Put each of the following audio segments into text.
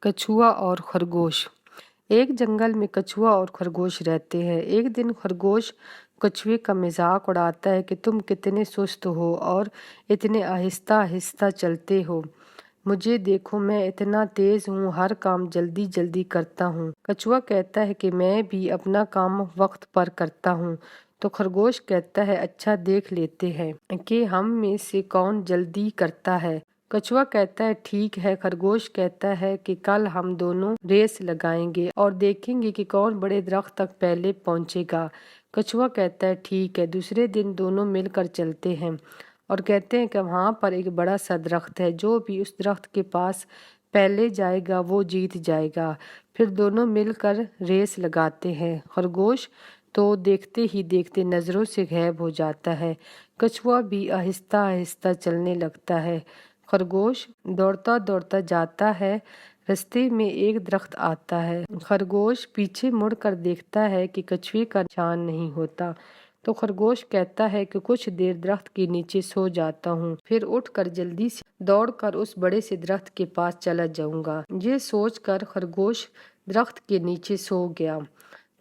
कछुआ और खरगोश। एक जंगल में कछुआ और खरगोश रहते हैं। एक दिन खरगोश कछुए का मजाक उड़ाता है कि तुम कितने सुस्त हो और इतने आहिस्ता आहिस्ता चलते हो। मुझे देखो, मैं इतना तेज हूँ, हर काम जल्दी जल्दी करता हूँ। कछुआ कहता है कि मैं भी अपना काम वक्त पर करता हूँ। तो खरगोश कहता है, अच्छा देख लेते हैं कि हम में से कौन जल्दी करता है। कछुआ कहता है, ठीक है। खरगोश कहता है कि कल हम दोनों रेस लगाएंगे और देखेंगे कि कौन बड़े दरख्त तक पहले पहुंचेगा। कछुआ कहता है, ठीक है। दूसरे दिन दोनों मिलकर चलते हैं और कहते हैं कि वहाँ पर एक बड़ा सा दरख्त है, जो भी उस दरख्त के पास पहले जाएगा वो जीत जाएगा। फिर दोनों मिलकर रेस लगाते हैं। खरगोश तो देखते ही देखते नज़रों से गायब हो जाता है। कछुआ भी आहिस्ता आहिस्ता चलने लगता है। खरगोश दौड़ता दौड़ता जाता है। रास्ते में एक दरख्त आता है। खरगोश पीछे मुड़कर देखता है कि कछुए का निशान नहीं होता। तो खरगोश कहता है कि कुछ देर दरख्त के नीचे सो जाता हूँ, फिर उठकर जल्दी से दौड़कर उस बड़े से दरख्त के पास चला जाऊंगा। ये सोचकर खरगोश दरख्त के नीचे सो गया।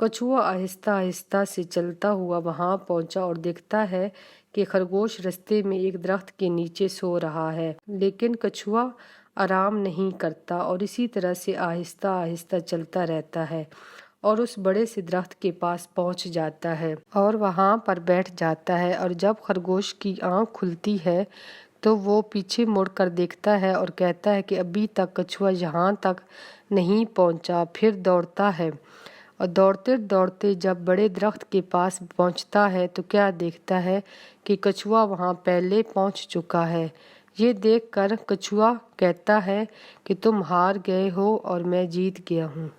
कछुआ आहिस्ता आहिस्ता से चलता हुआ वहां पहुंचा और देखता है कि खरगोश रास्ते में एक दरख्त के नीचे सो रहा है, लेकिन कछुआ आराम नहीं करता और इसी तरह से आहिस्ता आहिस्ता चलता रहता है और उस बड़े से दरख्त के पास पहुंच जाता है और वहां पर बैठ जाता है। और जब खरगोश की आंख खुलती है तो वो पीछे मुड़कर देखता है और कहता है कि अभी तक कछुआ यहाँ तक नहीं पहुंचा। फिर दौड़ता है और दौड़ते दौड़ते जब बड़े दरख्त के पास पहुंचता है तो क्या देखता है कि कछुआ वहां पहले पहुंच चुका है। ये देखकर कछुआ कहता है कि तुम हार गए हो और मैं जीत गया हूँ।